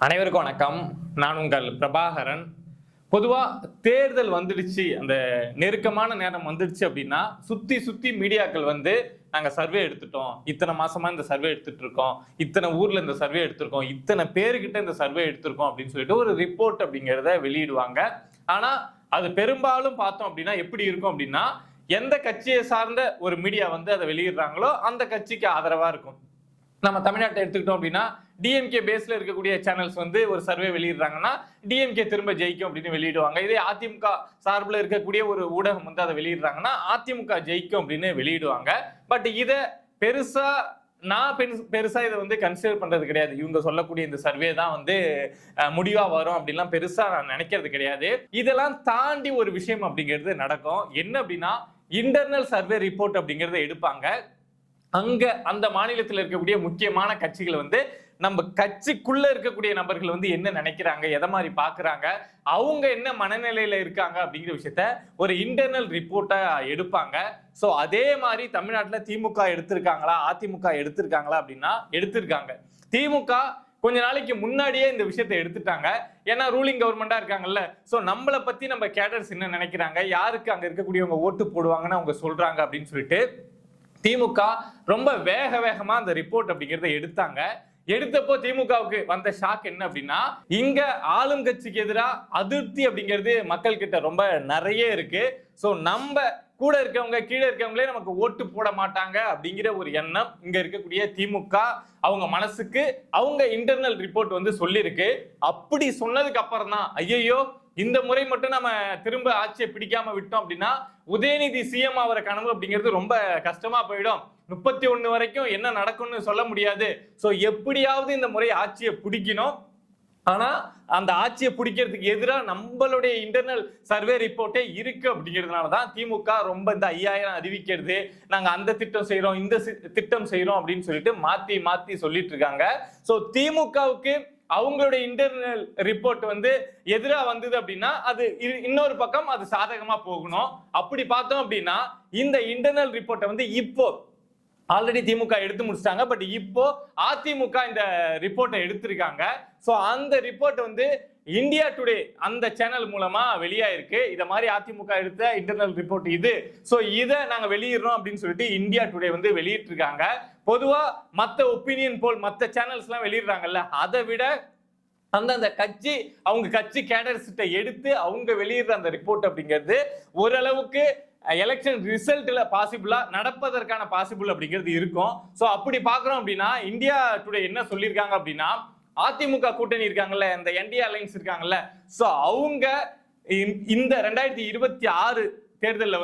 அனைவருக்கும் வணக்கம். நான் உங்கள் பிரபாகரன். பொதுவாக தேர்தல் வந்துடுச்சு, அந்த நெருக்கமான நேரம் வந்துடுச்சு அப்படின்னா சுத்தி மீடியாக்கள் நாங்கள் சர்வே எடுத்துட்டோம், இத்தனை மாசமா இந்த சர்வே எடுத்துட்டு இருக்கோம், இத்தனை ஊர்ல இந்த சர்வே எடுத்திருக்கோம், இத்தனை பேருக்கிட்ட இந்த சர்வே எடுத்திருக்கோம் அப்படின்னு சொல்லிட்டு ஒரு ரிப்போர்ட் அப்படிங்கிறத வெளியிடுவாங்க. ஆனா அது பெரும்பாலும் பார்த்தோம் அப்படின்னா எப்படி இருக்கும் அப்படின்னா, எந்த கட்சியை சார்ந்த ஒரு மீடியா அதை வெளியிடுறாங்களோ அந்த கட்சிக்கு ஆதரவா இருக்கும். நம்ம தமிழ்நாட்டை எடுத்துக்கிட்டோம் அப்படின்னா டிஎம்கே பேஸ்ல இருக்கக்கூடிய சேனல்ஸ் ஒரு சர்வே வெளியிடுறாங்கன்னா டிஎம்கே திரும்ப ஜெயிக்கும் அப்படின்னு வெளியிடுவாங்க. இதே அதிமுக சார்பில் இருக்கக்கூடிய ஒரு ஊடகம் அதை வெளியிடுறாங்கன்னா அதிமுக ஜெயிக்கும் அப்படின்னு வெளியிடுவாங்க. பட் இதை பெருசா இதை கன்சிடர் பண்றது கிடையாது. இவங்க சொல்லக்கூடிய இந்த சர்வே தான் முடிவா வரும் அப்படின்லாம் பெருசா நான் நினைக்கிறது கிடையாது. இதெல்லாம் தாண்டி ஒரு விஷயம் அப்படிங்கிறது நடக்கும். என்ன அப்படின்னா, இன்டர்னல் சர்வே ரிப்போர்ட் அப்படிங்கறத எடுப்பாங்க. அங்க அந்த மாநிலத்தில் இருக்கக்கூடிய முக்கியமான கட்சிகள் நம்ம கட்சிக்குள்ள இருக்கக்கூடிய நபர்கள் என்ன நினைக்கிறாங்க, எதை மாதிரி பாக்குறாங்க, அவங்க என்ன மனநிலையில இருக்காங்க அப்படிங்கிற விஷயத்த ஒரு இன்டர்னல் ரிப்போர்ட்டா எடுப்பாங்க. சோ அதே மாதிரி தமிழ்நாட்டில் திமுக எடுத்திருக்காங்களா, அதிமுக எடுத்திருக்காங்களா அப்படின்னா எடுத்திருக்காங்க. திமுக கொஞ்ச நாளைக்கு முன்னாடியே இந்த விஷயத்தை எடுத்துட்டாங்க. ஏன்னா ரூலிங் கவர்மெண்டா இருக்காங்கல்ல. சோ நம்மளை பத்தி நம்ம கேடர்ஸ் என்ன நினைக்கிறாங்க, யாருக்கு அங்க இருக்கக்கூடியவங்க ஓட்டு போடுவாங்கன்னு அவங்க சொல்றாங்க அப்படின்னு சொல்லிட்டு திமுக ரொம்ப வேகமா அந்த ரிப்போர்ட் அப்படிங்கறத எடுத்தாங்க. எடுத்தப்போ திமுகவுக்கு வந்த ஷாக் என்ன அப்படின்னா, இங்க ஆளும் கட்சிக்கு எதிராக அதிருப்தி அப்படிங்கிறது மக்கள் கிட்ட ரொம்ப நிறைய இருக்கு. சோ நம்ம கூட இருக்கவங்க கீழே இருக்கவங்களே நமக்கு ஓட்டு போட மாட்டாங்க அப்படிங்கிற ஒரு எண்ணம் இங்க இருக்கக்கூடிய திமுக அவங்க மனசுக்கு அவங்க இன்டர்னல் ரிப்போர்ட் சொல்லியிருக்கு. அப்படி சொன்னதுக்கு அப்புறம் தான் ஐயோ இந்த முறை மட்டும் நம்ம திரும்ப ஆட்சியை பிடிக்காம விட்டோம் அப்படின்னா உதயநிதி சிஎம் ஆகிற கனவு அப்படிங்கிறது ரொம்ப கஷ்டமா போயிடும். 31 வரைக்கும் என்ன நடக்கும்னு சொல்ல முடியாது. சோ எப்படியாவது இந்த முறை ஆட்சியை பிடிக்கணும். ஆனா அந்த ஆட்சியை பிடிக்கிறதுக்கு எதிராக நம்மளுடைய இன்டர்னல் சர்வே ரிப்போர்ட்டே இருக்கு அப்படிங்கிறதுனாலதான் திமுக ரொம்ப இந்த 5000 அறிவிக்கிறது, நாங்க அந்த திட்டம் செய்யறோம் இந்த திட்டம் செய்யறோம் அப்படின்னு சொல்லிட்டு மாத்தி சொல்லிட்டு இருக்காங்க. சோ திமுகவுக்கு அவங்களுடைய இன்டர்னல் ரிப்போர்ட் எதிரா வந்தது அப்படின்னா அது இன்னொரு பக்கம் அது சாதகமா போகணும். அப்படி பார்த்தோம் அப்படின்னா இந்த இன்டர்னல் ரிப்போர்ட்டை இப்போ ஆல்ரெடி திமுக எடுத்து முடிச்சிட்டாங்க. பட் இப்போ அதிமுக இந்த ரிப்போர்ட்டை எடுத்திருக்காங்க. சோ அந்த ரிப்போர்ட் இந்தியா டுடே அந்த சேனல் மூலமா வெளியாயிருக்கு. இத மாதிரி அதிமுக எடுத்த இன்டர்னல் ரிப்போர்ட் இது. சோ இதை நாங்க வெளியிடுறோம் அப்படின்னு சொல்லிட்டு இந்தியா டுடே வெளியிட்டு இருக்காங்க. பொதுவா மத்த ஒப்பீனியன் போல் மத்த சேனல்ஸ் எல்லாம் வெளியிடுறாங்கல்ல, அதை விட அந்த கட்சி அவங்க கட்சி கேடர்ஸ் எடுத்து அவங்க வெளியிடுற அந்த ரிப்போர்ட் அப்படிங்கிறது ஓரளவுக்கு எலெக்ஷன் ரிசல்ட்ல பாசிபிளா நடப்பதற்கான பாசிபிள் அப்படிங்கிறது இருக்கும். சோ அப்படி பாக்குறோம் அப்படின்னா இந்தியா டுடே என்ன சொல்லியிருக்காங்க அப்படின்னா, அதிமுக கூட்டணி இருக்காங்கல்ல, இந்த என்டிஏ அலைன்ஸ் இருக்காங்கல்ல, சோ அவங்க இந்த 2026 தேர்தலில்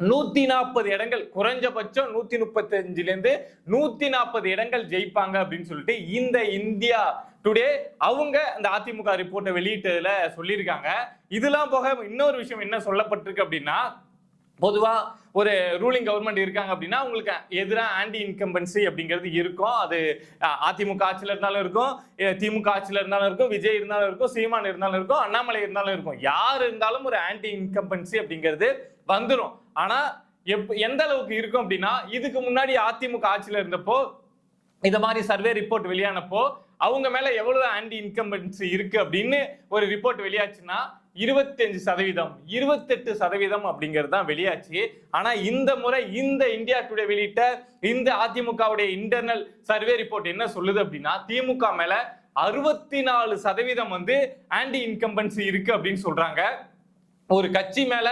140 இடங்கள், குறைஞ்சபட்சம் 135ல இருந்து 140 இடங்கள் ஜெயிப்பாங்க அப்படின்னு சொல்லிட்டு இந்த இந்தியா டுடே அவங்க அந்த அதிமுக ரிப்போர்ட்டை வெளியிட்டதுல சொல்லியிருக்காங்க. இதெல்லாம் போக இன்னொரு விஷயம் என்ன சொல்லப்பட்டிருக்கு அப்படின்னா, பொதுவா ஒரு ரூலிங் கவர்மெண்ட் இருக்காங்க அப்படின்னா உங்களுக்கு எதிராக ஆன்டி இன்கம்பன்சி அப்படிங்கிறது இருக்கும். அது அதிமுக ஆட்சியில் இருந்தாலும் இருக்கும், திமுக ஆட்சியில் இருந்தாலும் இருக்கும், விஜய் இருந்தாலும் இருக்கும், சீமான் இருந்தாலும் இருக்கும், அண்ணாமலை இருந்தாலும் இருக்கும். யார் இருந்தாலும் ஒரு ஆன்டி இன்கம்பன்சி அப்படிங்கிறது வந்துடும். ஆனா எந்த அளவுக்கு இருக்கும் அப்படின்னா, இதுக்கு முன்னாடி அதிமுக ஆட்சியில் இருந்தப்போ இந்த மாதிரி சர்வே ரிப்போர்ட் வெளியானப்போ அவங்க மேல எவ்வளவு ஆன்டி இன்கம்பன்சி இருக்கு அப்படின்னு ஒரு ரிப்போர்ட் வெளியாச்சுன்னா 25%, 28% அப்படிங்கிறது தான் வெளியாச்சு. ஆனா இந்த முறை இந்த இந்தியா டுடே வெளியிட்ட இந்த அதிமுகவுடைய இன்டர்னல் சர்வே ரிப்போர்ட் என்ன சொல்லுது அப்படின்னா, திமுக மேல 64% ஆன்டி இன்கம்பன்சி இருக்கு அப்படின்னு சொல்றாங்க. ஒரு கட்சி மேல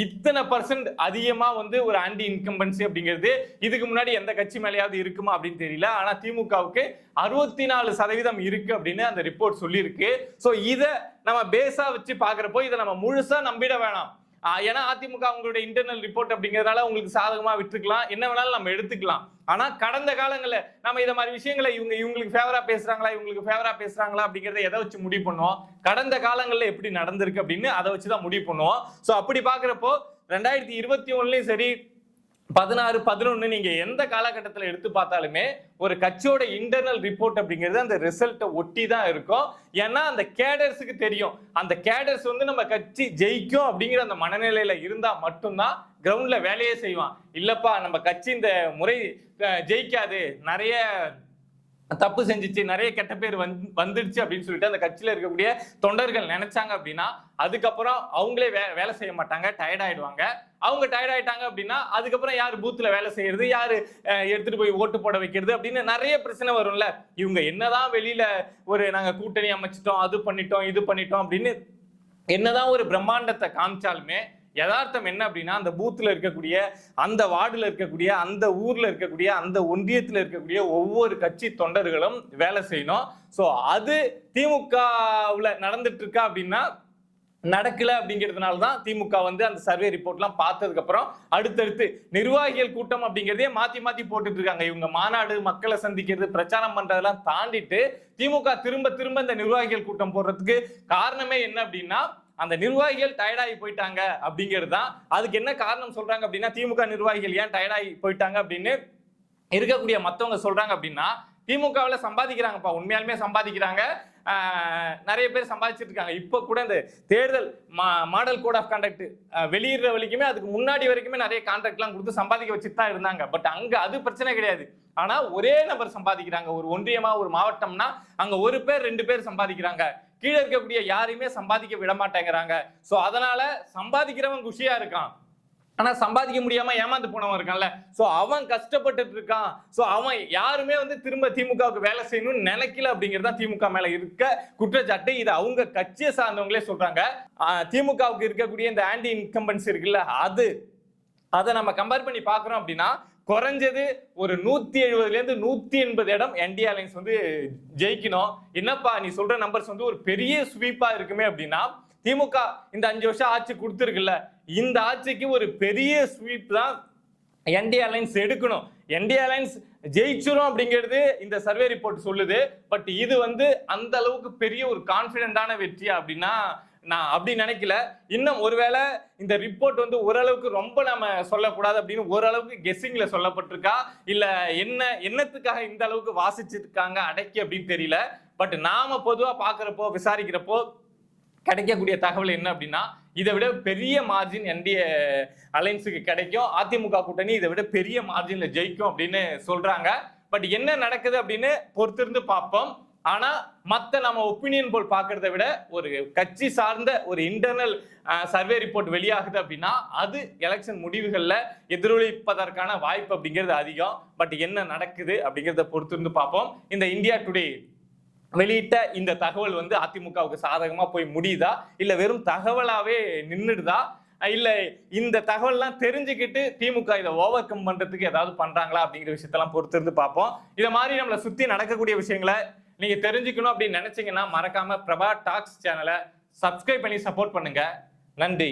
இத்தனை % அதிகமா ஒரு ஆன்டி இன்கம்பன்சி அப்படிங்கிறது இதுக்கு முன்னாடி எந்த கட்சி மேலேயாவது இருக்குமா அப்படின்னு தெரியல. ஆனா திமுகவுக்கு 64% இருக்கு அப்படின்னு அந்த ரிப்போர்ட் சொல்லியிருக்கு. சோ இதை நம்ம பேஸா வச்சு பாக்குறப்போ இதை நம்ம முழுசா நம்பிட வேணாம். ஏன்னா அதிமுக அவங்களுடைய இன்டர்னல் ரிப்போர்ட் அப்படிங்கிறதுனால உங்களுக்கு சாதகமா விட்டுருக்கலாம், என்ன வேணாலும் நம்ம எடுத்துக்கலாம். ஆனா கடந்த காலங்களில் நம்ம இத மாதிரி விஷயங்களை இவங்களுக்கு ஃபேவரா பேசுறாங்களா இவங்களுக்கு ஃபேவரா பேசுறாங்களா அப்படிங்கறத எதை வச்சு முடிவு பண்ணுவோம், கடந்த காலங்களில் எப்படி நடந்திருக்கு அப்படின்னு அதை வச்சுதான் முடிவு பண்ணுவோம். சோ அப்படி பாக்குறப்போ 2021லயும் சரி 16, 11 நீங்க எந்த காலகட்டத்தில் எடுத்து பார்த்தாலுமே ஒரு கட்சியோட இன்டர்னல் ரிப்போர்ட் அப்படிங்கிறது அந்த ரிசல்ட்டை ஒட்டி தான் இருக்கும். ஏன்னா அந்த கேடர்ஸுக்கு தெரியும், அந்த கேடர்ஸ் நம்ம கட்சி ஜெயிக்கும் அப்படிங்கிற அந்த மனநிலையில இருந்தா மட்டும்தான் கிரவுண்ட்ல வேலையே செய்வான். இல்லப்பா நம்ம கட்சி இந்த முறை ஜெயிக்காது, நிறைய தப்பு செஞ்சிச்சு, நிறைய கெட்ட பேர் வந்துடுச்சு அப்படின்னு சொல்லிட்டு அந்த கட்சியில இருக்கக்கூடிய தொண்டர்கள் நினைச்சாங்க அப்படின்னா அதுக்கப்புறம் அவங்களே வேலை செய்ய மாட்டாங்க, டயர்ட் ஆயிடுவாங்க. அவங்க டயர்ட் ஆயிட்டாங்க அப்படின்னா அதுக்கப்புறம் யாரு பூத்துல வேலை செய்யறது, யாரு எடுத்துட்டு போய் ஓட்டு போட வைக்கிறது அப்படின்னு நிறைய பிரச்சனை வரும்ல. இவங்க என்னதான் வெளியில நாங்க கூட்டணி அமைச்சிட்டோம், அது பண்ணிட்டோம், இது பண்ணிட்டோம் அப்படின்னு என்னதான் ஒரு பிரம்மாண்டத்தை காமிச்சாலுமே யதார்த்தம் என்ன அப்படின்னா அந்த பூத்துல இருக்கக்கூடிய, அந்த வார்டுல இருக்கக்கூடிய, அந்த ஊர்ல இருக்கக்கூடிய, அந்த ஒன்றியத்துல இருக்கக்கூடிய ஒவ்வொரு கட்சி தொண்டர்களும் வேலை செய்யணும். சோ அது திமுகவுல நடந்துட்டு இருக்கா அப்படின்னா நடக்கல அப்படிங்கிறதுனால தான் திமுக அந்த சர்வே ரிப்போர்ட்லாம் பார்த்ததுக்கு அப்புறம் அடுத்தடுத்து நிர்வாகிகள் கூட்டம் அப்படிங்கிறதே மாத்தி மாத்தி போட்டுட்டு இருக்காங்க. இவங்க மாநாடு, மக்களை சந்திக்கிறது, பிரச்சாரம் பண்றதெல்லாம் தாண்டிட்டு திமுக திரும்ப திரும்ப இந்த நிர்வாகிகள் கூட்டம் போடுறதுக்கு காரணமே என்ன அப்படின்னா அந்த நிர்வாகிகள் டயர்டாகி போயிட்டாங்க அப்படிங்கிறது தான். அதுக்கு என்ன காரணம் சொல்றாங்க அப்படின்னா திமுக நிர்வாகிகள் ஏன் டயர்டாகி போயிட்டாங்க அப்படின்னு இருக்கக்கூடிய மத்தவங்க சொல்றாங்க அப்படின்னா திமுகவில் சம்பாதிக்கிறாங்கப்பா, உண்மையாலுமே சம்பாதிக்கிறாங்க, நிறைய பேர் சம்பாதிச்சிட்டு இருக்காங்க. இப்போ கூட இந்த தேர்தல் மாடல் கோட் ஆஃப் கான்டக்ட் வெளியிடுற வரைக்குமே அதுக்கு முன்னாடி வரைக்குமே நிறைய கான்ட்ராக்ட்லாம் கொடுத்து சம்பாதிக்க வச்சுட்டு தான் இருந்தாங்க. பட் அங்க அது பிரச்சனை கிடையாது. ஆனா ஒரே நபர் சம்பாதிக்கிறாங்க. ஒரு ஒன்றியமா ஒரு மாவட்டம்னா அங்க ஒரு பேர் 2 பேர் சம்பாதிக்கிறாங்க, கீழே இருக்கக்கூடிய யாரையுமே சம்பாதிக்க விட மாட்டேங்கிறாங்க. சோ அதனால சம்பாதிக்கிறவன் குஷியா இருக்கான், ஆனா சம்பாதிக்க முடியாம ஏமாந்து போனவன் இருக்கான்ல, சோ அவன் கஷ்டப்பட்டு இருக்கான். சோ அவன் யாருமே திரும்ப திமுகவுக்கு வேலை செய்யணும்னு நினைக்கல அப்படிங்கிறது தான் திமுக மேல இருக்க குற்றச்சாட்டு. இது அவங்க கட்சியை சார்ந்தவங்களே சொல்றாங்க. திமுகவுக்கு இருக்கக்கூடிய இந்த ஆன்டி இன்கம்பன்சி இருக்குல்ல, அதை நம்ம கம்பேர் பண்ணி பாக்குறோம் அப்படின்னா குறைஞ்சது ஒரு 170 180 இடம் என்டிஏ அலைன்ஸ் ஜெயிக்கணும். என்னப்பா நீ சொல்ற நம்பர்ஸ் ஒரு பெரிய ஸ்வீப்பா இருக்குமே அப்படின்னா திமுக இந்த 5 வருஷம் ஆட்சி கொடுத்துருக்குல்ல, இந்த ஆட்சிக்கு ஒரு பெரிய ஸ்வீப் தான் என்டிஏ அலைன்ஸ் எடுக்கணும். என்டிஏ அலைன்ஸ் ஜெயிச்சிரும் அப்படிங்கிறது இந்த சர்வே ரிப்போர்ட் சொல்லுது. பட் இது அந்த அளவுக்கு பெரிய ஒரு கான்பிடென்டான வெற்றியா அப்படின்னா நான் அப்படி நினைக்கல. இன்னும் ஒருவேளை இந்த ரிப்போர்ட் ஓரளவுக்கு ரொம்ப நாம சொல்லக்கூடாது அப்படின்னு ஓரளவுக்கு கெஸ்ஸிங்ல சொல்லப்பட்டிருக்கா, இல்ல என்னத்துக்காக இந்த அளவுக்கு வாசிச்சிருக்காங்க அடக்கி அப்படின்னு தெரியல. பட் நாம பொதுவா பாக்குறப்போ விசாரிக்கிறப்போ கிடைக்கக்கூடிய தகவல் என்ன அப்படின்னா இதை விட பெரிய மார்ஜின் என்டிஏ அலைன்ஸுக்கு கிடைக்கும், அதிமுக கூட்டணி இதை விட பெரிய மார்ஜின்ல ஜெயிக்கும் அப்படின்னு சொல்றாங்க. பட் என்ன நடக்குது அப்படின்னு பொறுத்திருந்து பார்ப்போம். ஆனா மத்த நம்ம ஒப்பீனியன் போல் பாக்குறதை விட ஒரு கட்சி சார்ந்த ஒரு இன்டர்னல் சர்வே ரிப்போர்ட் வெளியாகுது அப்படின்னா அது எலெக்ஷன் முடிவுகள்ல எதிரொலிப்பதற்கான வாய்ப்பு அப்படிங்கிறது அதிகம். பட் என்ன நடக்குது அப்படிங்கிறத பொறுத்திருந்து பார்ப்போம். இந்த இந்தியா டுடே வெளியிட்ட இந்த தகவல் அதிமுகவுக்கு சாதகமா போய் முடியுதா, இல்ல வெறும் தகவலாவே நின்றுடுதா, இல்ல இந்த தகவல்லாம் தெரிஞ்சுக்கிட்டு திமுக இதை ஓவர் கம் பண்றதுக்கு ஏதாவது பண்றாங்களா அப்படிங்கிற விஷயத்தெல்லாம் பொறுத்திருந்து பார்ப்போம். இதை மாதிரி நம்மளை சுத்தி நடக்கக்கூடிய விஷயங்களை நீங்க தெரிஞ்சுக்கணும் அப்படின்னு நினைச்சீங்கன்னா மறக்காம பிரபா டாக்ஸ் சேனலை சப்ஸ்கிரைப் பண்ணி சப்போர்ட் பண்ணுங்க. நன்றி.